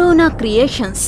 Corona creations.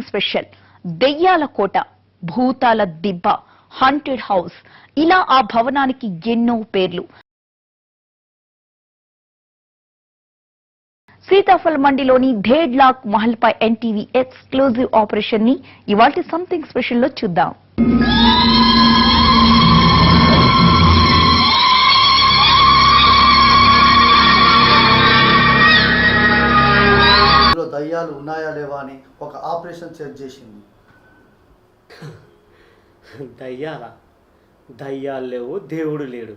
Special దెయ్యాల కోట, భూతాల దిబ్బ, haunted house, ఇలా ఆ భవనానికి ఎన్నో పేర్లు. సీతాఫల్ మండిలోని ఢేడ్ లాక్ మహల్ పై ఎన్టీవీ ఎక్స్క్లూజివ్ ఆపరేషన్ ని ఇవాల్టి సంథింగ్ స్పెషల్ లో చూద్దాం. దయ్యాలు ఉన్నాయా లేవా అని ఒక ఆపరేషన్ సెట్ చేసింది. దయ్యాలు లేవు, దేవుడు లేడు.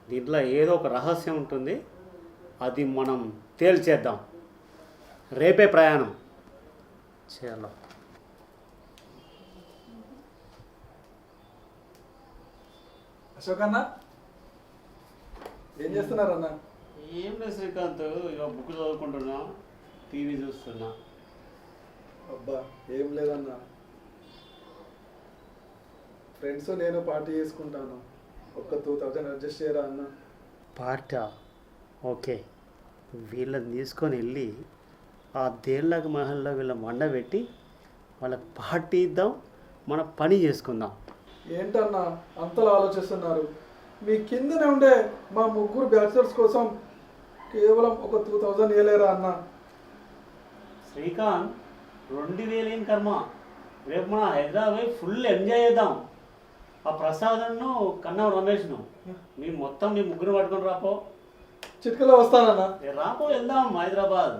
దీంట్లో ఏదో ఒక రహస్యం ఉంటుంది, అది మనం తేల్చేద్దాం. రేపే ప్రయాణం. చలో. అశోక్ అన్న, ఏం చేస్తున్నారన్న? ఏం లేదు శ్రీకాంత్, ఇక బుక్ చదువుకుంటున్నా, టీవీ చూస్తున్నా. అబ్బా ఏం లేదన్న, ఫ్రెండ్స్ నేను పార్టీ చేసుకుంటాను, ఒక్క 2000 అడ్జస్ట్ చేయరా అన్న. పార్టా? ఓకే, వీళ్ళని తీసుకొని వెళ్ళి ఆ దేళ్ళకి మహల్లో వీళ్ళ మండ పెట్టి వాళ్ళకి పార్టీ ఇద్దాం, మన పని చేసుకుందాం. ఏంటన్నా అంతలా ఆలోచిస్తున్నారు? మీ కిందనే ఉండే మా ముగ్గురు బ్యాచిలర్స్ కోసం కేవలం ఒక 2000 ఇవ్వలేరా అన్న? శ్రీకాంత్, 2000 ఏం కర్మ, రేపు మన హైదరాబాద్ ఫుల్ ఎంజాయ్ చేద్దాం. ఆ ప్రసాదన్ను కన్నా రమేష్ను మీ ముగ్గురు పట్టుకొని రాపో. చిట్కలో వస్తానన్నా. రాపో, వెళ్దాం హైదరాబాద్.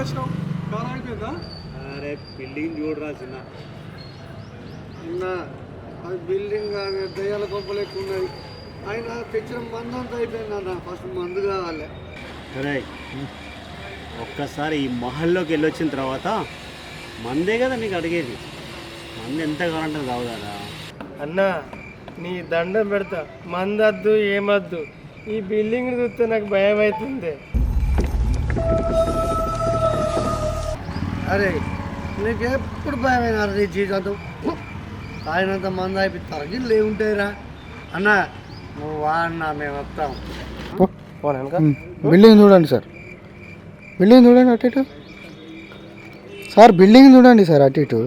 వచ్చినావు? కారం అయిపోయిందా? అరే బిల్డింగ్ చూడరా చిన్న. అన్న అది బిల్డింగ్ కానీ దయ్యాల కొంపలు ఎక్కువ ఉన్నాయి. అయినా తెచ్చిన మందు అంతా అయిపోయింది అన్న. ఫస్ట్ మందు కావాలి. అరే ఒక్కసారి ఈ మహల్లోకి వెళ్ళొచ్చిన తర్వాత మందే కదా నీకు అడిగేది. మంది ఎంత కావాలంటే తాగుదారా? అన్న నీ దండం పెడతా, మందద్దు ఏమద్దు. ఈ బిల్డింగ్ చూస్తే నాకు భయం అవుతుంది. అరే నీకు ఎప్పుడు భయమైనా నీ జీవితం తాగినంత మందు అయిపోతారు. గిల్లు ఏముంటాయిరా అన్న. నువ్వు అన్న మేము వస్తాం. బిల్డింగ్ చూడండి సార్, బిల్డింగ్ చూడండి అటు ఇటు సార్, బిల్డింగ్ చూడండి సార్ అటు ఇటు.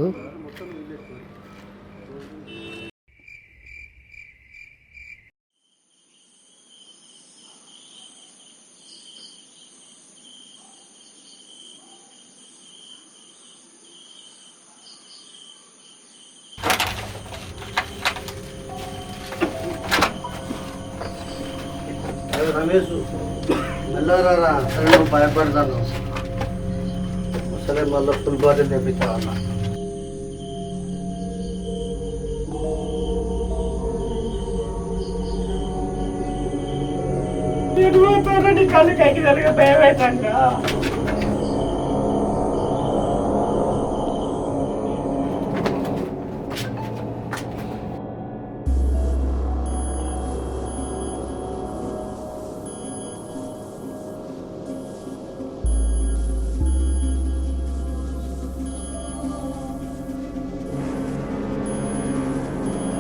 రమేష్ మెల్లరా, సరే నువ్వు భయపడతాను. సరే మళ్ళీ ఫుల్ బాటిల్ తెప్పిస్తా అన్న. కళ్ళు కైకి జరిగే భయం అవుతాంట.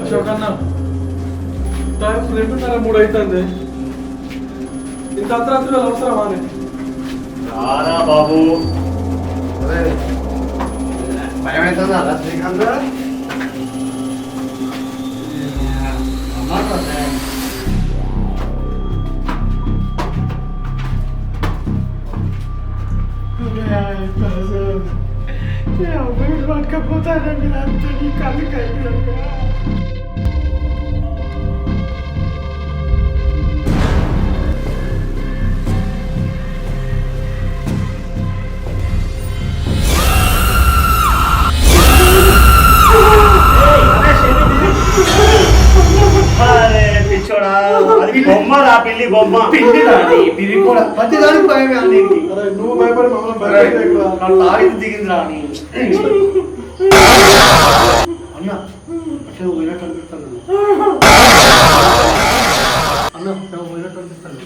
అశోక్ అన్న, టైం 2:30 అవుతుంది. ఇంత అర్ధరాత్రి అవసరమా అని? రారా బాబు. అరే భయమవుతుందా శ్రీకాంత్? పట్టుకపోతారా మీరు అంతా? నీ కళ్ళు కైకి పిల్లి బొమ్మ పిల్లి రాని పిల్లి కూడా ప్రతి దానికి భయమే అన్నింటి. నువ్వు భయపడి మమ్మల్ని తాగింది దిగింది రాని అన్న అట్లా పోయినట్టు అనిపిస్తాను. అన్న నువ్వు పోయినట్టు అనిపిస్తాను.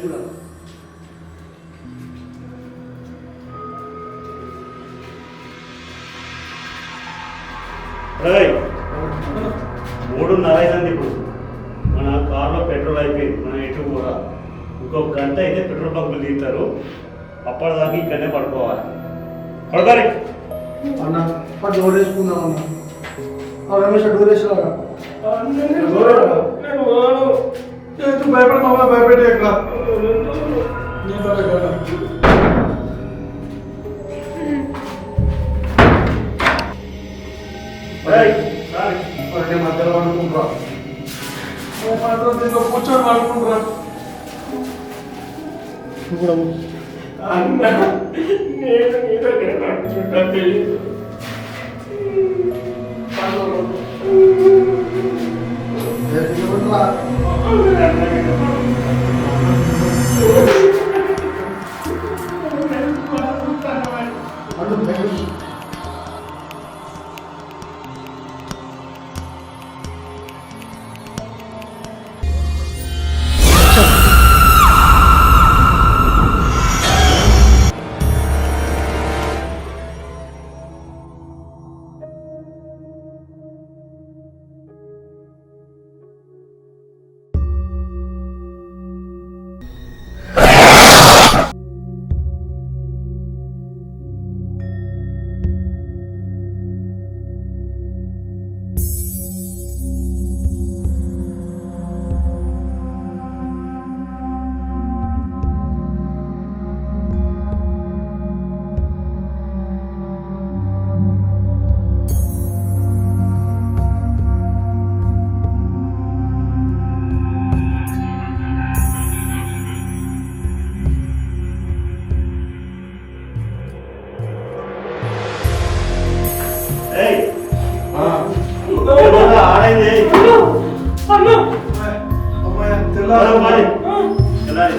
కూడా రేయ్ 3:30 అయిందండి. ఇప్పుడు మన కార్లో పెట్రోల్ అయిపోయింది. మనం ఎటు కూడా ఇంకొక గంట అయితే పెట్రోల్ బంకులు తీస్తారు. అప్పటిదాకా ఇక్కడనే పడుకోవాలి. పడుకోవాలి అన్న డోర్ వేసుకుందాం అన్న. రమేష్ డోర్ వేసుకోరా. భయపడి మమ్మల్ని భయపెట్టి ఎక్కడ నీ ద్వారా కదా. మధ్యలో అనుకుంటా దీంట్లో కూర్చొని వాడుకుంటురా. అన్న నేను నీ దగ్గర నడుచుకుంటా తెలియదు. మరి వెళ్ళాలి.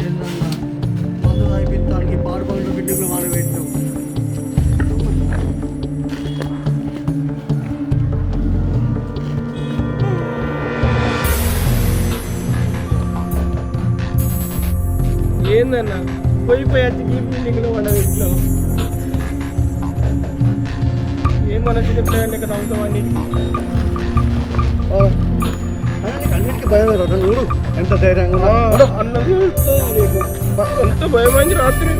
ఏందన్నా మందు తాగిపిస్తానికి పాడుకోవడం బిడ్డకు మాట పెట్టినావు. ఏందన్నా పోయి వచ్చి ఈ బిల్డింగ్లో వండబెట్టినావు. ఏం మనసు చెప్పాయంటే ఇక్కడ నవ్వుతామని అన్నిటికీ భయం కదా చూడు ఎంత ధైర్యంగా ఉన్నావు. అన్నది ఎంత భయమైంది రాత్రి.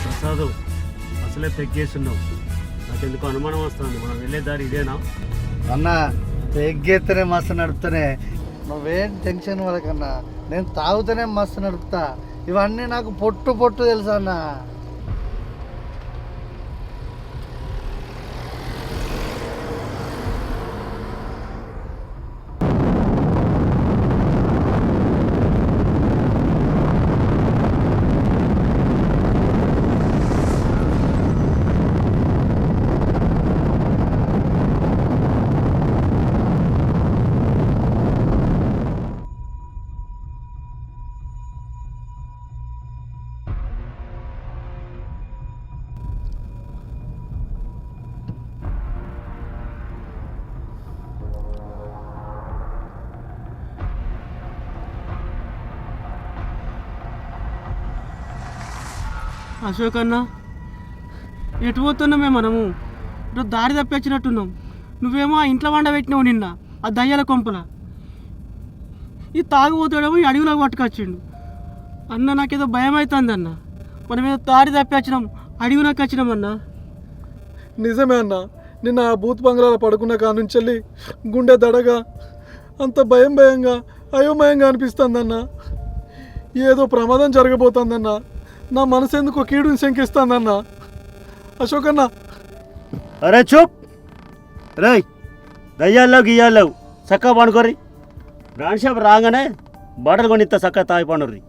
ప్రసాదు అసలే తెగ్గేస్తున్నావు. నాకెందుకు అనుమానం వస్తుంది. మనం వెళ్ళే దారి ఇదేనా? అన్న ఎగ్గెత్తనే మస్తు నడుపుతానే. నువ్వేం టెన్షన్ వాళ్ళకన్నా, నేను తాగుతూనే మస్తు నడుపుతా. ఇవన్నీ నాకు పొట్టు పొట్టు తెలుసా అన్న. అశోక్ అన్న ఎటు పోతున్నామే మనము? ఇటు దారి తప్పించినట్టున్నాం. నువ్వేమో ఆ ఇంట్లో వండబెట్టినావు నిన్న ఆ దయ్యాల కొంపల. ఈ తాగుపోతాడేమో ఈ అడవిలోకి పట్టుకొచ్చిండు. అన్న నాకేదో భయం అవుతుంది అన్న. మనం ఏదో దారి తప్పించినాం, అడవిలోకి వచ్చినాం అన్న. నిజమే అన్న, నిన్న ఆ బూత్ బంగ్లాలో పడుకున్న కాడ నుంచి వెళ్ళి గుండె దడగా అంత భయంగా అయోమయంగా అనిపిస్తుందన్న. ఏదో ప్రమాదం జరగబోతుందన్న. నా మనసు ఎందుకో కీడుని శంకిస్తుందన్న. అశోక్ అన్న, అరే చూప్ రే, దయ్యాల్లో గియ్యాల్లో చక్కగా పండుకోర్రి. బ్రాండ్ షాప్ రాగానే బాటలు కొనిస్తా, చక్కగా తాగి పండుర్రి.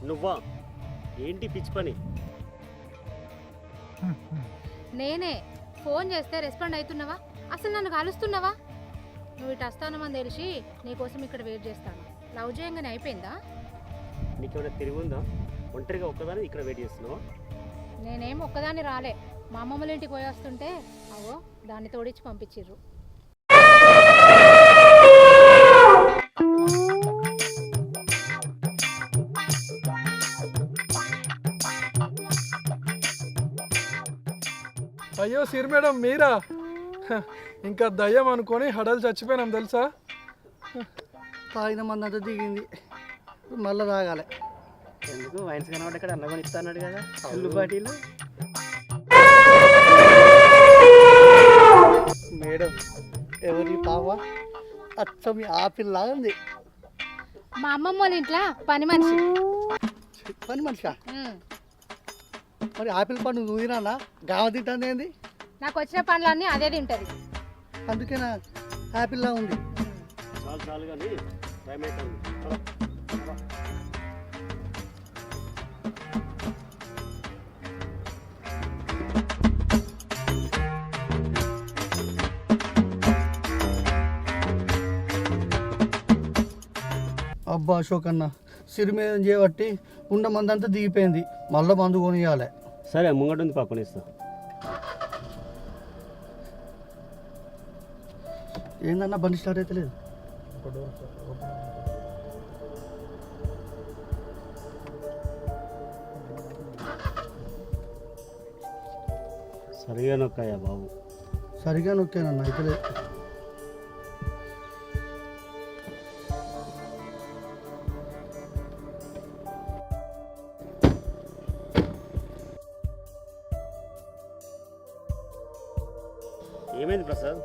నువ్వా? ఏంటి పిచ్చి పని? నేనే ఫోన్ చేస్తే రెస్పాండ్ అవుతున్నావా? అసలు నన్ను కలుస్తున్నావా? నువ్వు ఇటు వస్తానమని తెలిసి నీకోసం ఇక్కడ వెయిట్ చేస్తాను. లవ్ చేయంగానే అయిపోయిందా? నీకేమైనా తిరిగి ఉందా? ఒంటరిగా ఒక్కదాని ఇక్కడ వెయిట్ చేస్తున్నావా? నేనేం ఒక్కదాన్ని రాలే. మా అమ్మమ్మల ఇంటికి పోయి వస్తుంటే అవో దాన్ని తోడిచ్చి పంపించిర్రు. అయ్యో సిర్ మేడం మీరా? ఇంకా దయ్యం అనుకొని హడలు చచ్చిపోయినాం తెలుసా. తాగిన మంది అంతా దిగింది, మళ్ళీ తాగాలి. ఎందుకు వైన్స్ కనబడి ఇక్కడ అన్నకొని ఇస్తాడు కదా ఫుల్ పార్టీలు. మేడం ఎవరి పాప అచ్చం ఆపిల్ లాగా ఉంది. మా అమ్మమ్మ వాళ్ళ ఇంట్లో పని మనిషి. పని మనిషా? మరి ఆపిల్ పండు నువ్వు తినా? గావ తింటుంది ఏంది? నాకు వచ్చిన పండ్లన్నీ అదే తింటది. అందుకేనా ఆపిల్ లా ఉంది. చాలు చాలు కానీ టైం అవుతుంది. అబ్బా అశోక్ అన్న, సిరి మీద చేయబట్టి ఉండ మందంతా దిగిపోయింది. మళ్ళీ మందు కొనియాలి. సరే ముంగట ఉంది పక్కన ఇస్తా. ఏందన్నా బండి స్టార్ట్ అయితే లేదు. సరిగా నొక్కయ్యా బాబు. సరిగా నొక్కానన్నా అయితే లేదు. ఏమైంది ప్రసాద్?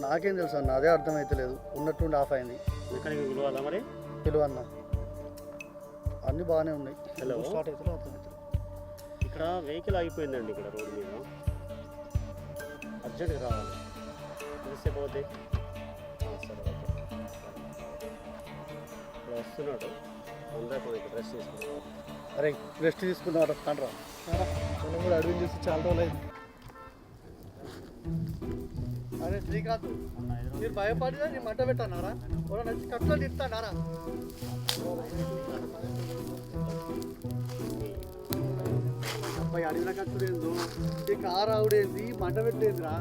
నాకేం తెలుసు అన్న, అదే అర్థమైతే లేదు. ఉన్నట్టుండి ఆఫ్ అయింది. మెకానిక్ పిలవాలా మరి? పిలువన్న, అన్నీ బాగానే ఉన్నాయి. హలో, స్టార్ట్ అయితే అర్థమవుతుంది. ఇక్కడ వెహికల్ ఆగిపోయిందండి ఇక్కడ రోడ్డు మీద. అర్జెంట్గా రావాలి. ఎంతసేపు అవుతుంది? సరే ఓకే. ఇప్పుడు వస్తున్నాడు. అందరూ ఇక్కడ రెస్ట్ తీసుకున్నాడు. అరే రెస్ట్ తీసుకున్నాడు, వస్తాను రా. మనం కూడా అడవిని చూసి చాలా రోజులు అయింది. అరే శ్రీకాంత్, మీరు భయపడినా నేను మంట పెట్టానారా? కూడా నచ్చి కట్లో తిస్తానారా? అబ్బాయి అడవిలో కట్టుడేందు, ఈ కారు ఆవిడేంది, మంట పెట్టేందిరా?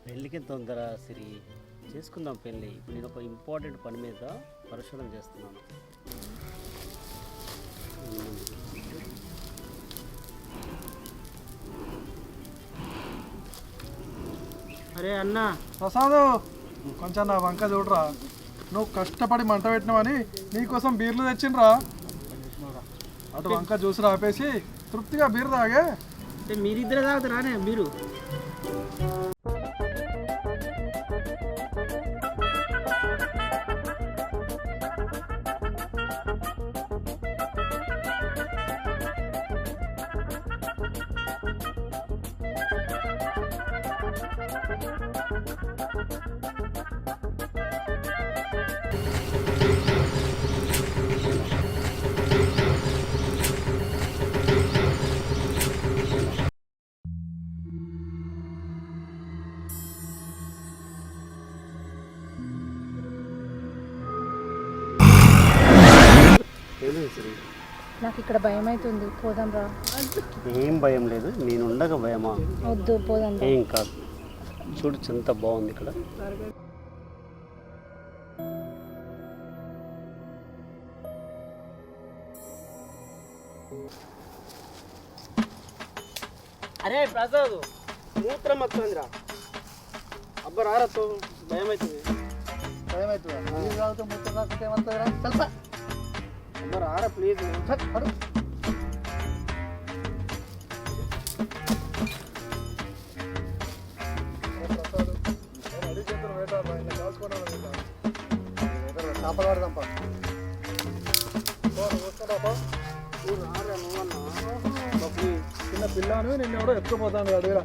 పెళ్ళికి తొందర సిరి, చేసుకుందాం పెళ్ళి. ఇప్పుడు నేను ఒక ఇంపార్టెంట్ పని మీద పరిశోధన చేస్తున్నాను. అరే అన్న, ప్రసాద్ కొంచెం నా వంక చూడరా. నువ్వు కష్టపడి మంట పెట్టినావని నీకోసం బీర్లు తెచ్చిండ్రా. అటు వంక చూసి ఆపేసి తృప్తిగా బీర్ తాగే. అంటే మీరిద్దరే తాగుతారానే మీరు? ఏమైంది సిరి? నాకు ఇక్కడ భయం అవుతుంది, పోదాం రా. ఏం భయం లేదు, నేను ఉండగా భయమా? వద్దు, పోదాం రా. ఏం కాదు. చూడు ఎంత బాగుంది ఇక్కడ. అరే ప్రసాద్, మూత్రం వస్తుందిరా. అబ్బా రారతో భయం అవుతుంది. భయం అవుతుందా? నీళ్ళు తాగితే మొత్తం రాకపోతే ఏమవుతుందిరా? తెలుసా? అబ్బా రారా ప్లీజ్. అడు చేపలు పడదాంపా. చిన్న పిల్లను నిన్ను ఎవడో ఎత్తుకుపోతాను అడవిరా.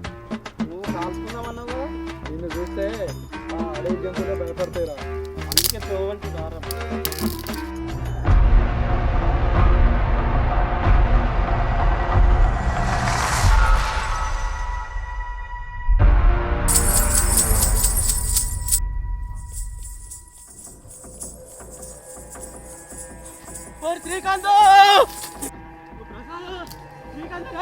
నువ్వు కాల్చుకుందామన్నావు కదా, నిన్ను చూస్తే ఆ అడవి జంతువులే భయపడతాయిరా. అందుకే తోవంటి రారా. శ్రీకాంత్, శ్రీకాంత్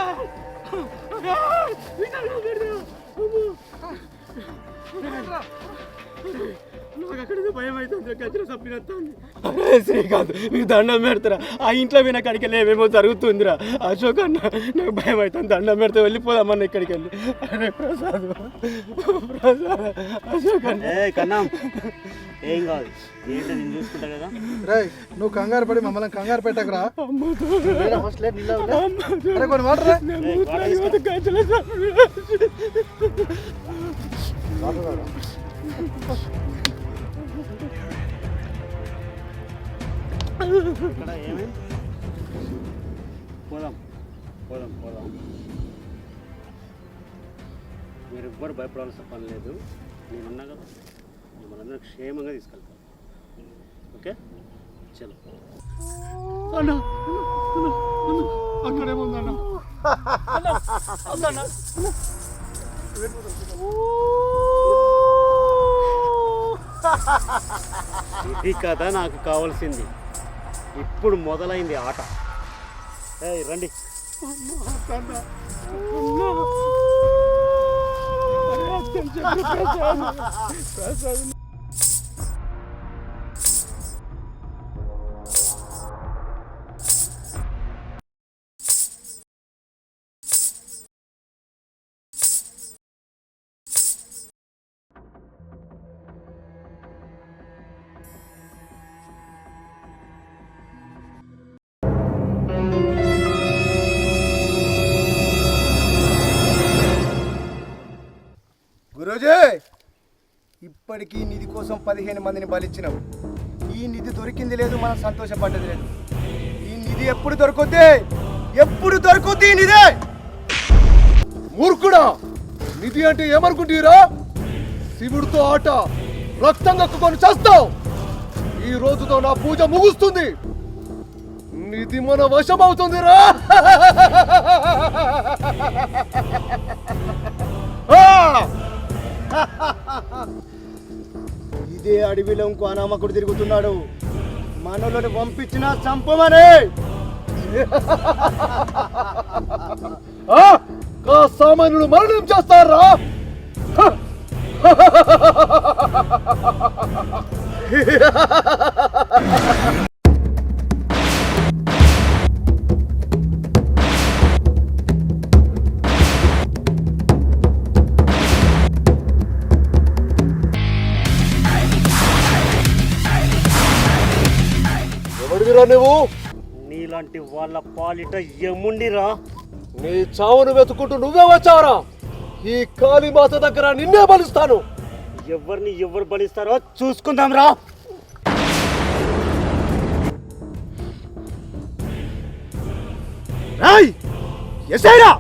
నాకు అక్కడ భయం అవుతుంది గజ్జల చంపినట్టుంది. అరే శ్రీకాంత్ నీకు దండం పెడతారా? ఆ ఇంట్లో విన కడికి ఏమేమో జరుగుతుందిరా. అశోక్ అన్న నాకు భయం అవుతుంది, దండం పెడితే వెళ్ళిపోదామన్న ఇక్కడికి వెళ్ళి. అరే ప్రసాద్ అశోక్ అన్న కన్నా ఏం కాదు, ఏంటో నేను చూసుకుంటా కదా. రేయ్ నువ్వు కంగారు పడి మమ్మల్ని కంగారు పెట్టకరా. ఫస్ట్ లేదు నిల్ల కొన్ని వాటర్ గజ్జల ఇక్కడ ఏమి పోదాం పోదాం పోదాం. మీరు ఎవ్వరు భయపడాల్సిన పని లేదు, నేనున్నా కదా. మిమ్మల్ని క్షేమంగా తీసుకెళ్తాను. ఓకే చలో. అన్న అక్కడేముందన్న? ఇది కదా నాకు కావాల్సింది. ఇప్పుడు మొదలైంది ఆట. రండి. గురూజీ, ఇప్పటికీ నిధి కోసం 15 మందిని బలిచ్చినావు. ఈ నిధి దొరికింది లేదు, మనం సంతోషపడ్డది లేదు. ఈ నిధి ఎప్పుడు దొరుకుద్ది? ఎప్పుడు దొరుకుద్ది ఈ నిధి? మూర్ఖుడా, నిధి అంటే ఏమనుకుంటురా? శివుడితో ఆట, రక్తం కక్కుకొని చేస్తావు. ఈ రోజుతో నా పూజ ముగుస్తుంది. నిధి మన వశం అవుతుందిరా. ఇదే అడవిలో ఇంకో అనామకుడు తిరుగుతున్నాడు. మనలోని పంపించిన చంపమని. సామాన్యులు మరణం చేస్తారా? ఎవడివిరా నువ్వు? నీలాంటి వాళ్ళ పాలిట ఎముండిరా. నీ చావును వెతుకుంటూ నువ్వే వచ్చావరా? ఈ కాళీమాత దగ్గర నిన్నే బలుస్తాను. ఎవరిని ఎవరు బలిస్తారో చూసుకుందాం రా. ఎసైరా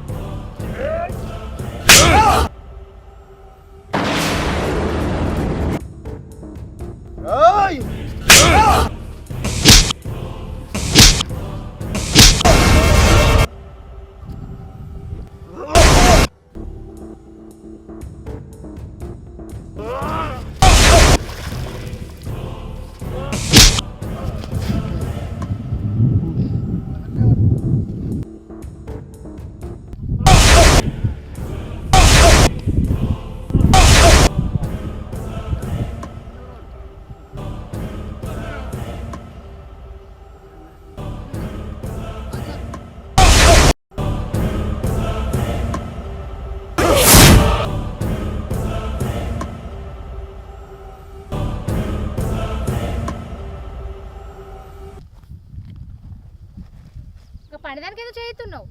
పండదానికి ఏదో చేస్తున్నావు.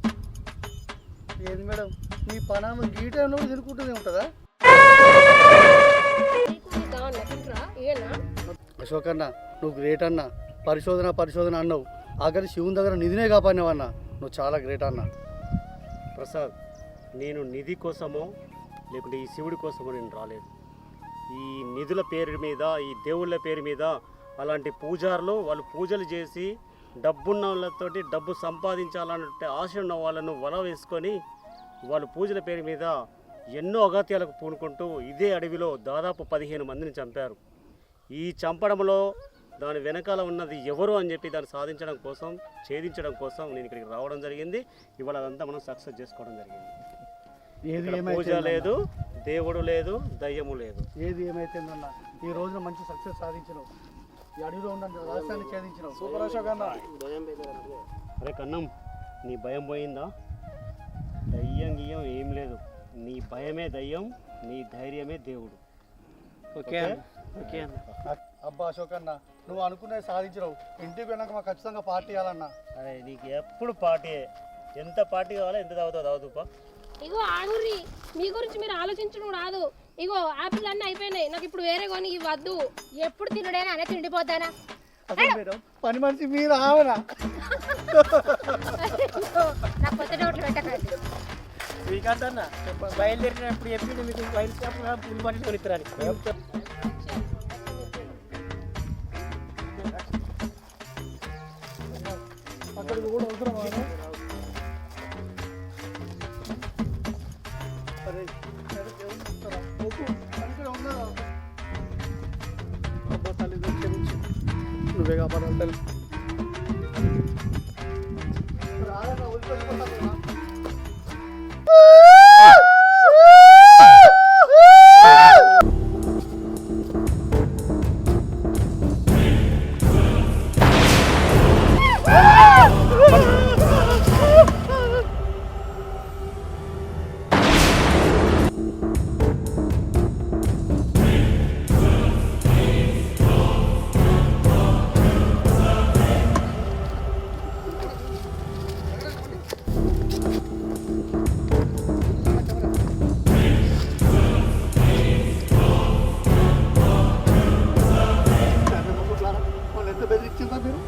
ఏది మేడం నీ పనామ ఈ టైంలో తినుకుంటూనే ఉంటుందా? అశోక్ అన్న నువ్వు గ్రేట్ అన్న. పరిశోధన అన్నావు, ఆఖరి శివుని దగ్గర నిధినే కాపాడినావన్నా. నువ్వు చాలా గ్రేట్ అన్న. ప్రసాద్, నేను నిధి కోసమో లేకుంటే ఈ శివుడి కోసమో నేను రాలేదు. ఈ నిధుల పేరు మీద, ఈ దేవుళ్ళ పేరు మీద అలాంటి పూజారులు వాళ్ళు పూజలు చేసి డబ్బున్న వాళ్ళతోటి డబ్బు సంపాదించాలన్నట్టు ఆశ ఉన్న వాళ్ళను వల వేసుకొని వాళ్ళు పూజల పేరు మీద ఎన్నో అగత్యాలకు పూనుకుంటూ ఇదే అడవిలో దాదాపు 15 మందిని చంపారు. ఈ చంపడంలో దాని వెనకాల ఉన్నది ఎవరు అని చెప్పి దాన్ని సాధించడం కోసం, ఛేదించడం కోసం నేను ఇక్కడికి రావడం జరిగింది. ఇవాళ అదంతా మనం సక్సెస్ చేసుకోవడం జరిగింది. ఏది ఇక్కడ పూజ ఏమైతే లేదు, దేవుడు లేదు, దయ్యము లేదు. ఏది ఏమైతుందన్న ఈ రోజున మంచి సక్సెస్ సాధించినావు. ఈ అడవిలో ఉన్న రహస్యాన్ని ఛేదించినావు. సూపర్ అశోక్ అన్న. అరే కన్నం, నీ భయం పోయిందా? దయ్యం గియ్యం ఏం లేదు. నీ భయమే దయ్యం, నీ ధైర్యమే దేవుడు. ఓకే ఓకే అన్న. అబ్బా అశోక్ అన్న, నువ్వు అనుకున్నది సాధించినావు. ఇంటికి వెళ్ళాక మాకు ఖచ్చితంగా పార్టీ ఇవ్వాలన్నా. అరే నీకు ఎప్పుడు పార్టీ. ఎంత పార్టీ కావాలో ఎంత తాగుతావు తాగుతుపా. ఇగో ఆగుర్రి, మీ గురించి మీరు ఆలోచించడం రాదు. ఇగో ఆపిల్ అన్నీ అయిపోయినాయి, నాకు ఇప్పుడు వేరే కొని వద్దు. ఎప్పుడు తినుడైనా అనే తిండిపోతానా? అసలు మేడం పని మనిషి మీరు ఆవరా? నాకు కొత్త డౌట్లు పెట్టకండి. శ్రీకాంత్ అన్న బయలుదేరినప్పుడు చెప్పింది మీకు వైన్ షాప్ పులి బాటిల్ కొనిస్తారని. అక్కడికి కూడా అవసరం అరే సరే, దేవుడు చూస్తారా? వద్దు, మంచిగా ఉన్నారా? అబ్బా తల్లిదండ్రులు క్షమించు. నువ్వే కాపాడాలి తల్లి. రాదన్నా, వదిలిపెట్టుకుంటాను. వాళ్ళు ఎంత బెదిరించిందా మీరు?